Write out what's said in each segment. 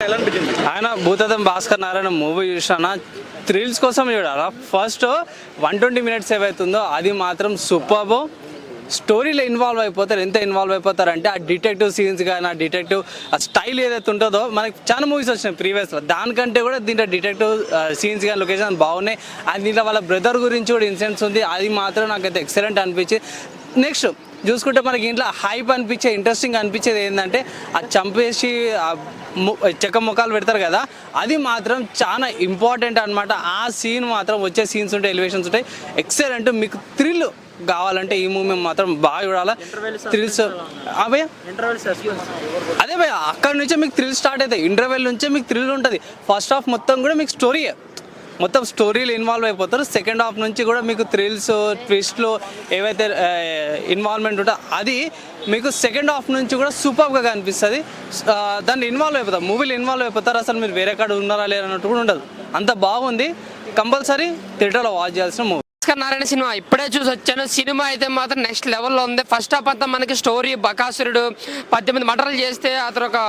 ఎలా అనిపించింది? ఆయన భూతద్దం భాస్కర్ నారాయణ మూవీ చూసినా థ్రిల్స్ కోసం చూడాలా. ఫస్ట్ 120 minutes ఏవైతుందో అది మాత్రం సూపర్బ్. స్టోరీలో ఇన్వాల్వ్ అయిపోతారు. ఎంత ఇన్వాల్వ్ అయిపోతారంటే ఆ డిటెక్టివ్ సీన్స్ కానీ ఆ డిటెక్టివ్ ఆ స్టైల్ ఏదైతే ఉంటుందో మనకి చాలా మూవీస్ వచ్చినాయి ప్రీవియస్లో, దానికంటే కూడా దీంట్లో డిటెక్టివ్ సీన్స్ కానీ లొకేషన్ బాగున్నాయి. అది దీంట్లో వాళ్ళ బ్రదర్ గురించి కూడా ఇన్సిడెంట్స్ ఉంది, అది మాత్రం నాకైతే ఎక్సలెంట్ అనిపించి. నెక్స్ట్ చూసుకుంటే మనకి ఇంట్లో హైప్ అనిపించే ఇంట్రెస్టింగ్ అనిపించేది ఏంటంటే ఆ చంపేసి చెక్క ముఖాలు పెడతారు కదా, అది మాత్రం చాలా ఇంపార్టెంట్ అనమాట. ఆ సీన్ మాత్రం వచ్చే సీన్స్ ఉంటాయి, ఎలివేషన్స్ ఉంటాయి, ఎక్సలెంట్. మీకు థ్రిల్ కావాలంటే ఈ మూవీ మాత్రం బాగా చూడాలి. థ్రిల్స్ భయ్య అదే భయ్య అక్కడ నుంచే మీకు థ్రిల్ స్టార్ట్ అవుతాయి. ఇంటర్వెల్ నుంచే మీకు థ్రిల్ ఉంటుంది. ఫస్ట్ హాఫ్ మొత్తం కూడా మీకు మొత్తం స్టోరీలు ఇన్వాల్వ్ అయిపోతారు. సెకండ్ హాఫ్ నుంచి కూడా మీకు థ్రిల్స్ ట్విస్ట్లు ఏవైతే ఇన్వాల్వ్మెంట్ ఉంటుందో అది మీకు సెకండ్ హాఫ్ నుంచి కూడా సూపర్గా కనిపిస్తుంది. దాన్ని ఇన్వాల్వ్ అయిపోతారు, మూవీలో ఇన్వాల్వ్ అయిపోతారు. అసలు మీరు వేరే కాడ ఉన్నారా లేరన్నట్టు కూడా ఉండదు. అంత బాగుంది. కంపల్సరీ థియేటర్లో వాచ్ చేయాల్సిన మూవీ. భాస్కర్ నారాయణ సినిమా ఇప్పుడే చూసి వచ్చాను. సినిమా అయితే మాత్రం నెక్స్ట్ లెవెల్లో ఉంది. ఫస్ట్ హాఫ్ అంతా మనకి స్టోరీ బకాసురుడు 18 మర్డర్లు చేస్తే అతను ఒక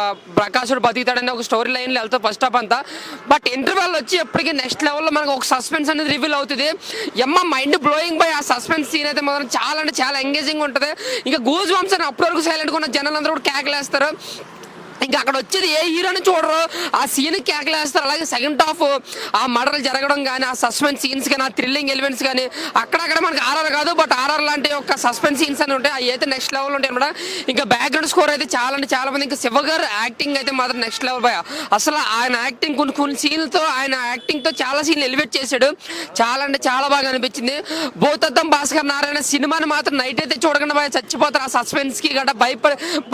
బకాసురుడు బతుకుతాడని ఒక స్టోరీ లైన్లో వెళ్తారు ఫస్ట్ హాఫ్ అంతా. బట్ ఇంటర్వెల్ వచ్చి ఎప్పటికీ నెక్స్ట్ లెవెల్లో మనకు ఒక సస్పెన్స్ అనేది రివీల్ అవుతుంది. మైండ్ బ్లోయింగ్ బై ఆ సస్పెన్స్ సీన్ అయితే మాత్రం చాలా అంటే చాలా ఎంగేజింగ్ ఉంటుంది. ఇంకా గూజ్ బంప్స్ అని అప్పటి వరకు సైలెంట్గా ఉన్న జనాలందరూ కూడా కేకలేస్తారు. ఇంకా అక్కడ వచ్చేది ఏ హీరోని చూడరు, ఆ సీన్ కేకలేస్తారు. అలాగే సెకండ్ హాఫ్ ఆ మర్డర్లు జరగడం కానీ ఆ సస్పెన్స్ సీన్స్ కానీ ఆ థ్రిల్లింగ్ ఎలిమెంట్స్ కానీ అక్కడక్కడ మనకి ఆర్ఆర్ కాదు బట్ ఆర్ఆర్ లాంటి ఒక సస్పెన్స్ సీన్స్ అని ఉంటాయి. అవి అయితే నెక్స్ట్ లెవెల్ ఉంటాయి అనమాట. ఇంకా బ్యాక్గ్రౌండ్ స్కోర్ అయితే చాలా అంటే చాలా మంది. ఇంకా శివ గారు యాక్టింగ్ అయితే మాత్రం నెక్స్ట్ లెవెల్ భయ. అసలు ఆయన యాక్టింగ్ కొన్ని సీన్లతో ఆయన యాక్టింగ్తో చాలా సీన్లు ఎలివేట్ చేశాడు. చాలా అంటే చాలా బాగా అనిపించింది. భూతద్దం భాస్కర్ నారాయణ సినిమాని మాత్రం నైట్ అయితే చూడకుండా భయ చచ్చిపోతారు. ఆ సస్పెన్స్కి గట్రా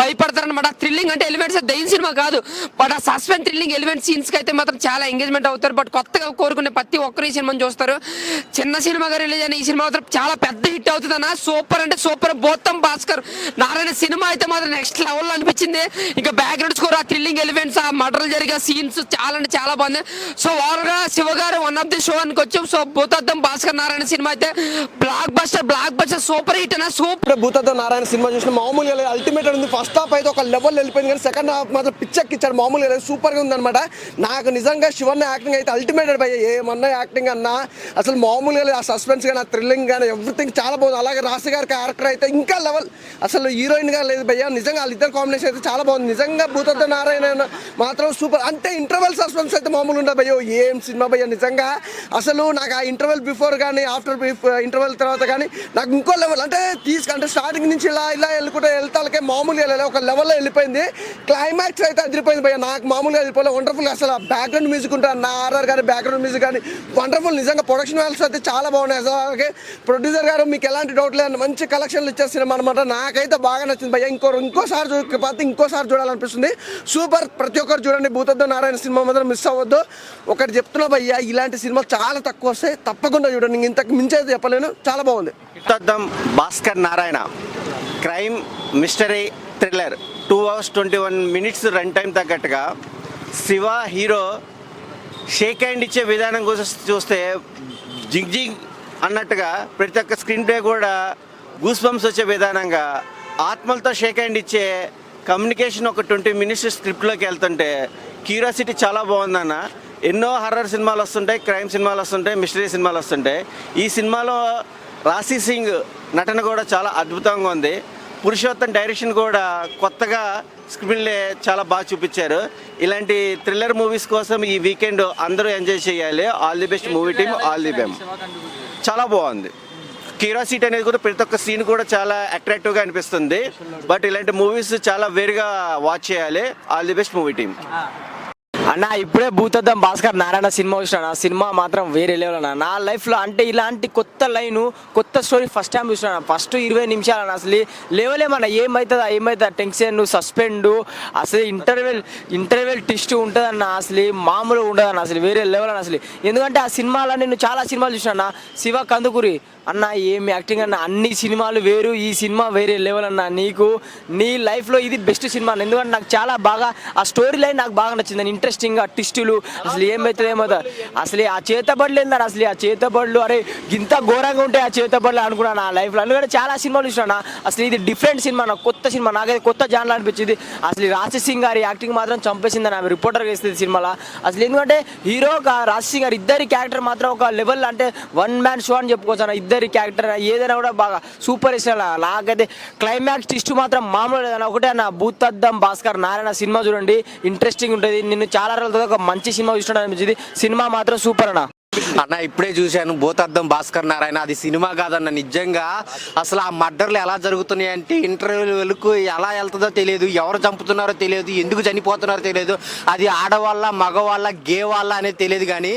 భయపడతారు అనమాట. థ్రిల్లింగ్ అంటే ఎలిమెంట్స్ దెయ్యం సినిమా కాదు బట్ ఆ సస్పెన్స్ థ్రిల్లింగ్ ఎలిమెంట్ సీన్స్ కి అయితే మాత్రం చాలా ఎంగేజ్మెంట్ అవుతారు. బట్ కొత్తగా కోరుకునే ప్రతి ఒక్కరు ఈ సినిమాని చూస్తారు. చిన్న సినిమాగా రిలీజ్ అయిన ఈ సినిమా మాత్రం చాలా పెద్ద హిట్ అవుతుంది అన్న. సూపర్ అంటే సూపర్. భూతద్దం భాస్కర్ నారాయణ సినిమా అయితే మాత్రం నెక్స్ట్ లెవెల్ అనిపించింది. ఇంకా బ్యాక్గ్రౌండ్ స్కోర్ ఆ థ్రిల్లింగ్ ఎలిమెంట్స్ ఆ మర్డర్లు జరిగే సీన్స్ చాలా అంటే చాలా బాగుంది. సో ఓవర్ గా శివ గారు వన్ ఆఫ్ ది షో అనుకోవచ్చు. సో భూతద్దం భాస్కర్ నారాయణ సినిమా అయితే బ్లాక్ బస్టర్ సూపర్ హిట్ అన్న. సూపర్ భూతద్దం నారాయణ సినిమా చూసిన మామూలుగా అల్టిమేట్ ఉంది. ఫస్ట్ హాఫ్ అయితే ఒక లెవెల్ వెళ్ళిపోయింది కానీ సెకండ్ హాఫ్ మాత్రం పిచ్చెక్కిచ్చాడు. మామూలుగా సూపర్గా ఉందన్నమాట. నాకు నిజంగా శివన్న యాక్టింగ్ అయితే అల్టిమేటెడ్ భయ్య. ఏమన్నా యాక్టింగ్ అన్నా అసలు మామూలుగా ఆ సస్పెన్స్ కానీ ఆ థ్రిల్లింగ్ కానీ ఎవ్రీథింగ్ చాలా బాగుంది. అలాగే రాశి గారి క్యారెక్టర్ అయితే ఇంకా లెవెల్. అసలు హీరోయిన్గా లేదు భయ్య. నిజంగా వాళ్ళిద్దరు కాంబినేషన్ అయితే చాలా బాగుంది. నిజంగా భూతద్దం నారాయణ మాత్రం సూపర్. అంటే ఇంటర్వెల్ సస్పెన్స్ అయితే మామూలు ఉండదు భయ్య. ఏం సినిమా భయ్య నిజంగా. అసలు నాకు ఆ ఇంటర్వెల్ బిఫోర్ కానీ ఆఫ్టర్ ఇంటర్వెల్ తర్వాత కానీ నాకు ఇంకో లెవెల్ అంటే అంటే స్టార్టింగ్ నుంచి ఇలా వెళ్ళుకుంటే వెళ్తాలకే మామూలుగా ఒక లెవెల్లో వెళ్ళిపోయింది. క్లైమాక్స్ అయితే అదిరిపోయింది భయ్య. నాకు మామూలుగా వెళ్ళిపోలే. వండర్ఫుల్. అసలు బ్యాక్గ్రౌండ్ మ్యూజిక్ ఉంటుంది నా ఆర్ఆర్ కానీ బ్యాక్గ్రౌండ్ మ్యూజిక్ కానీ వండర్ఫుల్. నిజంగా ప్రొడక్షన్ వాల్యూస్ అయితే చాలా బాగున్నాయి. అసలు అలాగే ప్రొడ్యూసర్ గారు మీకు ఎలాంటి డౌట్ లేదు, మంచి కలెక్షన్లు ఇచ్చే సినిమా అనమాట. నాకైతే బాగా నచ్చింది భయ్య. ఇంకోసారి చూడాలనిపిస్తుంది. సూపర్. ప్రతి ఒక్కరు చూడండి. భూతద్దం నారాయణ సినిమా మాత్రం మిస్ అవ్వద్దు. ఒకటి చెప్తున్నా భయ్య, ఇలాంటి సినిమాలు చాలా తక్కువ వస్తాయి. తప్పకుండా చూడండి. ఇంతకు మించి అయితే చెప్పలేను. చాలా బాగుంది. Bhoothaddam Bhaskar Narayana crime mystery thriller 2 hours 21 minutes run time తగ్గట్టుగా శివ హీరో షేక్ హ్యాండ్ ఇచ్చే విధానం కోసం చూస్తే జిగ్ అన్నట్టుగా ప్రతి ఒక్క స్క్రీన్ ప్లే కూడా గూస్ బంప్స్ వచ్చే విధానంగా ఆత్మలతో షేక్ హ్యాండ్ ఇచ్చే కమ్యూనికేషన్ ఒక 20 minutes స్క్రిప్ట్లోకి వెళ్తుంటే క్యూరియాసిటీ చాలా బాగుందన్న. ఎన్నో హర్రర్ సినిమాలు వస్తుంటాయి, క్రైమ్ సినిమాలు వస్తుంటాయి, మిస్టరీ సినిమాలు వస్తుంటాయి. ఈ సినిమాలో రాశి సింగ్ నటన కూడా చాలా అద్భుతంగా ఉంది. పురుషోత్తం డైరెక్షన్ కూడా కొత్తగా స్క్రీన్లే చాలా బాగా చూపించారు. ఇలాంటి థ్రిల్లర్ మూవీస్ కోసం ఈ వీకెండ్ అందరూ ఎంజాయ్ చేయాలి. All the best movie team. All the బెమ్. చాలా బాగుంది. క్యూరియాసిటీ అనేది కూడా ప్రతి ఒక్క సీన్ కూడా చాలా అట్రాక్టివ్గా అనిపిస్తుంది. బట్ ఇలాంటి మూవీస్ చాలా వేరుగా వాచ్ చేయాలి. All the best movie team. అన్న ఇప్పుడే భూతద్దం భాస్కర్ నారాయణ సినిమా చూసిన సినిమా మాత్రం వేరే లెవెల్ అన్న. నా లైఫ్లో అంటే ఇలాంటి కొత్త లైను కొత్త స్టోరీ ఫస్ట్ టైం చూసిన. ఫస్ట్ 20 నిమిషాలు అన్న అసలు లేవలేమన్నా. ఏమవుతుందా టెన్షన్ సస్పెండ్ అసలు ఇంటర్వెల్ ట్విస్ట్ ఉంటుందన్న. అసలు మామూలుగా ఉండదన్న. అసలు వేరే లెవెల్ అన్న అసలు. ఎందుకంటే ఆ సినిమాలో నేను చాలా సినిమాలు చూసిన. శివ కందుకూరి అన్న ఏం యాక్టింగ్ అన్న. అన్ని సినిమాలు వేరు, ఈ సినిమా వేరే లెవెల్ అన్న. నీ లైఫ్లో ఇది బెస్ట్ సినిమా. ఎందుకంటే నాకు చాలా బాగా ఆ స్టోరీ లైన్ నాకు బాగా నచ్చింది. ఇంట్రెస్ట్ ఇంట్రెస్టింగ్ గా ట్విస్టులు అసలు ఏమవుతుంది అసలు ఆ చేతబడులు ఏందని అసలు ఆ చేతబడులు అరే ఇంత ఘోరంగా ఉంటాయి ఆ చేతబడులు అనుకున్నాను నా లైఫ్ లో. ఎందుకంటే చాలా సినిమాలు చూసినా అసలు ఇది డిఫరెంట్ సినిమా, కొత్త సినిమా, నాకైతే కొత్త జాన్లు అనిపించింది. అసలు రాశి సింగ్ గారి యాక్టింగ్ మాత్రం చంపేసిందని ఆమె రిపోర్టర్ వేస్తుంది సినిమాలో. అసలు ఎందుకంటే హీరో రాశి సింగ్ గారు ఇద్దరి క్యారెక్టర్ మాత్రం ఒక లెవెల్ అంటే వన్ మ్యాన్ షో అని చెప్పుకోవచ్చు అన్న. ఇద్దరి క్యారెక్టర్ ఏదైనా కూడా బాగా సూపర్ ఇష్టం. నాకైతే క్లైమాక్స్ ట్విస్ట్ మాత్రం మామూలు లేదన్న. ఒకటే అన్న భూతద్దం భాస్కర్ నారాయణ సినిమా చూడండి, ఇంట్రెస్టింగ్ ఉంటుంది. నిన్ను చాలా రోజుల ఒక మంచి సినిమా చూసినట్టు అనిపించింది. సినిమా మాత్రం సూపర్ అన్న. అన్న ఇప్పుడే చూశాను భూతద్దం భాస్కర్ నారాయణ, అది సినిమా కాదన్న. నిజంగా అసలు ఆ మర్డర్లు ఎలా జరుగుతున్నాయి అంటే ఇంటర్వ్యూలకు ఎలా వెళ్తుందో తెలియదు, ఎవరు చంపుతున్నారో తెలియదు, ఎందుకు చనిపోతున్నారో తెలియదు, అది ఆడవాళ్ళ మగవాళ్ళ గే వాళ్ళ అనేది తెలియదు. కానీ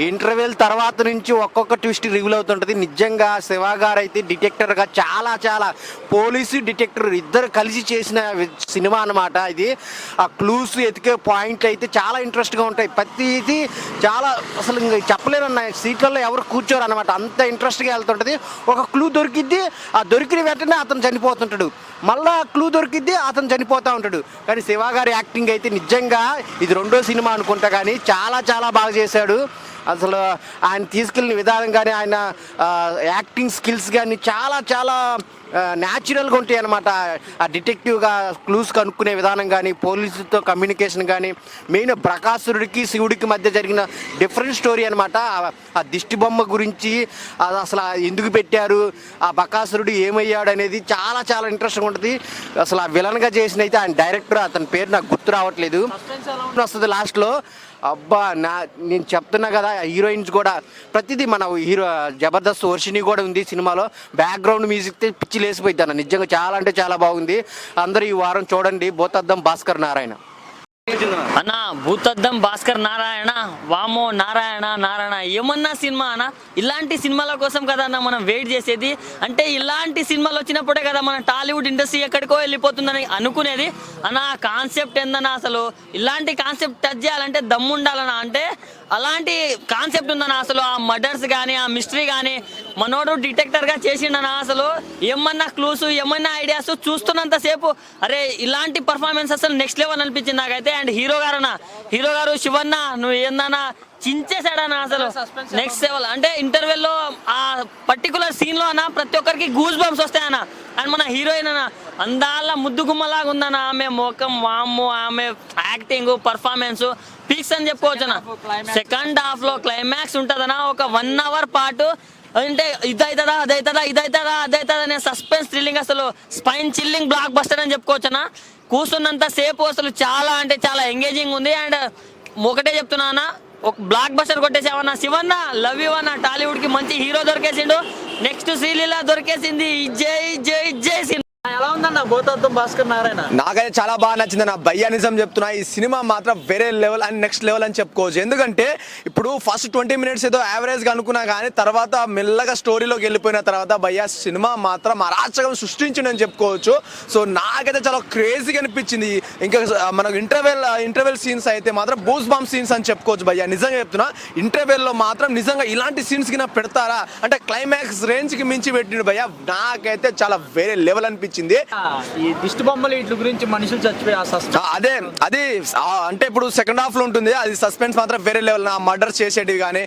ఇంటర్వ్యూల తర్వాత నుంచి ఒక్కొక్క ట్విస్ట్ రివీల్ అవుతుంటుంది. నిజంగా శివ గారు అయితే డిటెక్టర్గా చాలా చాలా పోలీసు డిటెక్టర్ ఇద్దరు కలిసి చేసిన సినిమా అన్నమాట ఇది. ఆ క్లూస్ ఎతికే పాయింట్లు అయితే చాలా ఇంట్రెస్ట్గా ఉంటాయి. ప్రతిదీ చాలా అసలు చెప్పలేనన్న, సీట్లలో ఎవరు కూర్చోరు అనమాట, అంత ఇంట్రెస్ట్గా వెళ్తుంటుంది. ఒక క్లూ దొరికిద్ది, ఆ దొరికిన వెంటనే అతను చనిపోతుంటాడు, మళ్ళా క్లూ దొరికిద్ది అతను చనిపోతూ ఉంటాడు. కానీ శివ గారి యాక్టింగ్ అయితే నిజంగా ఇది రెండో సినిమా అనుకుంటా కానీ చాలా చాలా బాగా చేశాడు. అసలు ఆయన తీసుకెళ్ళిన విధానం కానీ ఆయన యాక్టింగ్ స్కిల్స్ కానీ చాలా చాలా న్యాచురల్గా ఉంటాయి అన్నమాట. ఆ డిటెక్టివ్గా క్లూస్ కనుక్కునే విధానం కానీ, పోలీసులతో కమ్యూనికేషన్ కానీ, మెయిన్ ప్రకాసురుడికి శివుడికి మధ్య జరిగిన డిఫరెంట్ స్టోరీ అనమాట. ఆ దిష్టి బొమ్మ గురించి అది అసలు ఎందుకు పెట్టారు, ఆ బకాసురుడు ఏమయ్యాడు అనేది చాలా చాలా ఇంట్రెస్టింగ్ ఉంటుంది. అసలు ఆ విలన్గా చేసిన అయితే ఆయన డైరెక్టర్, అతని పేరు నాకు గుర్తు రావట్లేదు, వస్తుంది లాస్ట్లో. అబ్బా నేను చెప్తున్నా కదా, హీరోయిన్స్ కూడా ప్రతిదీ మన హీరో జబర్దస్త్ వర్షిని కూడా ఉంది సినిమాలో. బ్యాక్గ్రౌండ్ మ్యూజిక్ పిచ్చి లేసిపోయింది అన్న, నిజంగా చాలా అంటే చాలా బాగుంది. అందరూ ఈ వారం చూడండి భూతద్దం భాస్కర్ నారాయణ. అన్న భూతద్దం భాస్కర్ నారాయణ, వామో నారాయణ నారాయణ ఏమన్నా సినిమా అన్న. ఇలాంటి సినిమాల కోసం కదా అన్న మనం వెయిట్ చేసేది. అంటే ఇలాంటి సినిమాలు వచ్చినప్పుడే కదా మన టాలీవుడ్ ఇండస్ట్రీ ఎక్కడికో వెళ్ళిపోతుందని అనుకునేది అన్న. కాన్సెప్ట్ ఏందన్నా, అసలు ఇలాంటి కాన్సెప్ట్ టచ్ చేయాలంటే దమ్ము ఉండాలన్నా. అంటే అలాంటి కాన్సెప్ట్ ఉందన్న. అసలు ఆ మర్డర్స్ కానీ ఆ మిస్టరీ కానీ మనోడు డిటెక్టర్గా చేసిండనా. అసలు ఏమన్నా క్లూస్ ఏమన్నా ఐడియాస్ చూస్తున్నంతసేపు అరే ఇలాంటి పర్ఫార్మెన్స్ అసలు నెక్స్ట్ లెవెల్ అనిపించింది నాకైతే. అండ్ హీరో గారు శివన్న నువ్వు ఏందన్నా చించేసాడనా అసలు నెక్స్ట్ లెవెల్. అంటే ఇంటర్వెల్లో ఆ పర్టికులర్ సీన్ లో అన్న ప్రతి ఒక్కరికి గూస్ బంప్స్ వస్తాయన్న. అండ్ మన హీరోయిన్ అన్న అందాల ముద్దు గుమ్మలాగా ఉందన్న. ఆమె ముఖం, వామ్మో, ఆమె యాక్టింగ్ పర్ఫార్మెన్స్ పీక్స్ అని చెప్పుకోవచ్చు అన్న. సెకండ్ హాఫ్ లో క్లైమాక్స్ ఉంటుందన్న, ఒక 1 hour పాటు. అంటే ఇదవుతుందా అదవుతుందా అనే సస్పెన్స్ థ్రిల్లింగ్, అసలు స్పైన్ చిల్లింగ్ బ్లాక్ బస్టర్ అని చెప్పుకోవచ్చు అన్న. కూర్చున్నంత సేపు అసలు చాలా అంటే చాలా ఎంగేజింగ్ ఉంది. అండ్ ఒకటే చెప్తున్నా అన్న, ఒక బ్లాక్ బస్టర్ కొట్టేసావన్నా. శివన్న లవ్ యూ అన్న, టాలీవుడ్ కి మంచి హీరో దొరికేసిండు. నెక్స్ట్ శ్రీలీల దొరికేసింది. జై జై జై సినిమా. ఎలా ఉందన్న భూతద్దం భాస్కర్ నారాయణ? నాకైతే చాలా బాగా నచ్చింది నా భయ్యా, నిజం చెప్తున్నా. ఈ సినిమా మాత్రం వేరే లెవెల్ అండ్ నెక్స్ట్ లెవెల్ అని చెప్పుకోవచ్చు. ఎందుకంటే ఇప్పుడు ఫస్ట్ 20 minutes ఏదో యావరేజ్గా అనుకున్నా కానీ తర్వాత మెల్లగా స్టోరీలోకి వెళ్ళిపోయిన తర్వాత భయ్యా సినిమా మాత్రం అరాచకం సృష్టించిందని చెప్పుకోవచ్చు. సో నాకైతే చాలా క్రేజీగా అనిపించింది. ఇంకా మనకు ఇంటర్వెల్ సీన్స్ అయితే మాత్రం బూస్ బాంబ్ సీన్స్ అని చెప్పుకోవచ్చు భయ్యా. నిజంగా చెప్తున్నా, ఇంటర్వెల్లో మాత్రం నిజంగా ఇలాంటి సీన్స్ కింద పెడతారా అంటే క్లైమాక్స్ రేంజ్కి మించి పెట్టిండు భయ్యా. నాకైతే చాలా వేరే లెవెల్ అనిపించింది. ఈ దిష్టి బొమ్మలు వీటి గురించి మనుషులు చచ్చిపోయి అదే అది అంటే ఇప్పుడు సెకండ్ హాఫ్ లో ఉంటుంది, అది సస్పెన్స్ మాత్రం వేరే లెవెల్. నా మర్డర్ చేసేటివి కానీ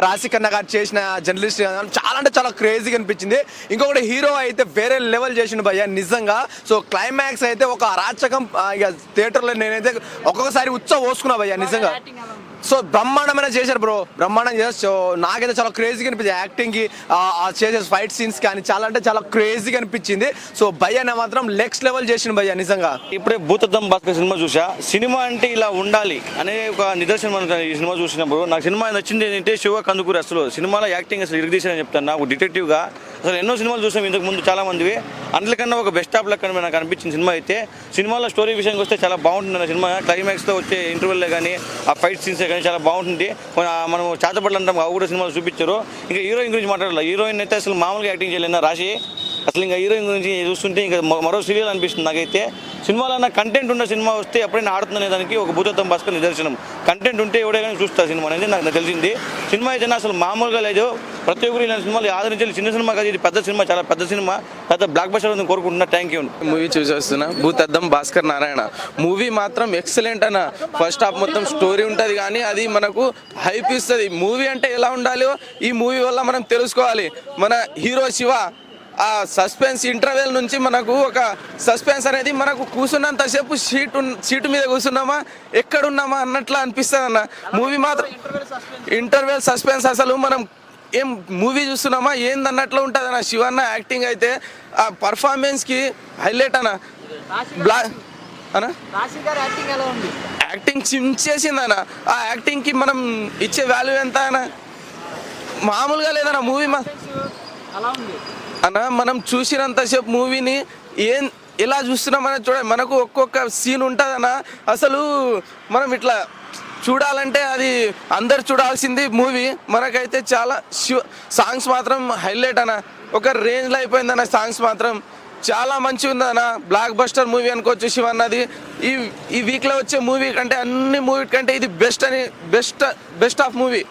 రాశి ఖన్నా గారు చేసిన జర్నలిస్ట్ చాలా అంటే చాలా క్రేజీగా అనిపించింది. ఇంకొకటి హీరో అయితే వేరే లెవెల్ చేసిండు భయ్యా నిజంగా. సో క్లైమాక్స్ అయితే ఒక అరాచకం. ఇక థియేటర్లో నేనైతే ఒక్కొక్కసారి పోసుకున్నా భయ్యా నిజంగా. సో బ్రహ్మాండమైన చేశారు బ్రో, బ్రహ్మాండం చేశారు. సో నాకైతే చాలా క్రేజీగా అనిపించింది. యాక్టింగ్కి చేసే ఫైట్ సీన్స్ కానీ చాలా అంటే చాలా క్రేజీగా అనిపించింది. సో భయ్యా మాత్రం నెక్స్ట్ లెవెల్ చేసిన భయ్యా నిజంగా. ఇప్పుడే భూతద్దం భాస్కర్ సినిమా చూసా. సినిమా అంటే ఇలా ఉండాలి అనే ఒక నిదర్శనం ఈ సినిమా చూసినప్పుడు. నాకు సినిమా నచ్చింది ఏంటంటే శివ కందుకూరి. అసలు సినిమాలో యాక్టింగ్ అసలు ఇరిగదీశారని చెప్తాను. నాకు డిటెక్టివ్గా అసలు ఎన్నో సినిమాలు చూసాం ఇంతకు ముందు చాలా మందివి, అందుకన్నా ఒక బెస్ట్ ఆఫ్ లక్ అని నాకు అనిపించింది సినిమా అయితే. సినిమాలో స్టోరీ విషయానికి వస్తే చాలా బాగుంటుంది అన్న సినిమా. క్లైమాక్స్తో వచ్చే ఇంటర్వెల్లో కానీ ఆ ఫైట్ సీన్స్ కానీ చాలా బాగుంటుంది. మనం చేతపడలు అంటాం, అవి కూడా సినిమాలు చూపించారు. ఇంకా హీరోయిన్ గురించి మాట్లాడాలి. హీరోయిన్ అయితే అసలు మామూలుగా యాక్టింగ్ చేయలేనా. రాశి అసలు ఇంకా హీరోయిన్ గురించి చూస్తుంటే ఇంకా మరో సీరియల్ అనిపిస్తుంది నాకైతే. సినిమాలో నా కంటెంట్ ఉన్న సినిమా వస్తే ఎప్పుడైనా ఆడుతుందనే దానికి ఒక భూతద్దం భాస్కర్ నిదర్శనం. కంటెంట్ ఉంటే ఎవడైనా చూస్తారు సినిమా అనేది నాకు తెలిసింది. సినిమా అయితే అసలు మామూలుగా లేదు. ప్రతి ఒక్కరు ఇలాంటి సినిమాలు ఆదరించాలి. చిన్న సినిమా కాదు, ఇది పెద్ద సినిమా, చాలా పెద్ద సినిమా, పెద్ద బ్లాక్ బస్టర్ అని కోరుకుంటున్నా. Thank you. మూవీ చూసి వస్తున్నా, భూతద్దం భాస్కర్ నారాయణ మూవీ మాత్రం ఎక్సలెంట్ అన్న. ఫస్ట్ హాఫ్ మొత్తం స్టోరీ ఉంటుంది కానీ అది మనకు హైప్ ఇస్తుంది. మూవీ అంటే ఎలా ఉండాలో ఈ మూవీ వల్ల మనం తెలుసుకోవాలి. మన హీరో శివ ఆ సస్పెన్స్ ఇంటర్వెల్ నుంచి మనకు ఒక సస్పెన్స్ అనేది మనకు కూర్చున్నంతసేపు సీటు మీద కూర్చున్నామా ఎక్కడున్నామా అన్నట్లు అనిపిస్తుంది అన్న. మూవీ మాత్రం ఇంటర్వెల్ సస్పెన్స్ అసలు మనం ఏం మూవీ చూస్తున్నామా ఏందన్నట్లు ఉంటుంది అన్న. శివన్న యాక్టింగ్ అయితే ఆ పర్ఫార్మెన్స్కి హైలైట్ అన్న. అన్న యాక్టింగ్ చించేసింది అన్న. ఆ యాక్టింగ్కి మనం ఇచ్చే వాల్యూ ఎంత అన్న, మామూలుగా లేదన్న. మూవీ అన్న మనం చూసినంతసేపు మూవీని ఎలా చూస్తున్నామని చూడండి. మనకు ఒక్కొక్క సీన్ ఉంటుందన్న. అసలు మనం ఇట్లా చూడాలంటే అది అందరు చూడాల్సింది మూవీ. మనకైతే చాలా సాంగ్స్ మాత్రం హైలైట్ అన్న. ఒక రేంజ్లో అయిపోయిందన్న. సాంగ్స్ మాత్రం చాలా మంచిగా ఉందన్న. బ్లాక్ బస్టర్ మూవీ అనుకోవచ్చు శివన్నది. ఈ వీక్లో వచ్చే మూవీ కంటే అన్ని మూవీ కంటే ఇది బెస్ట్ ఆఫ్ మూవీ.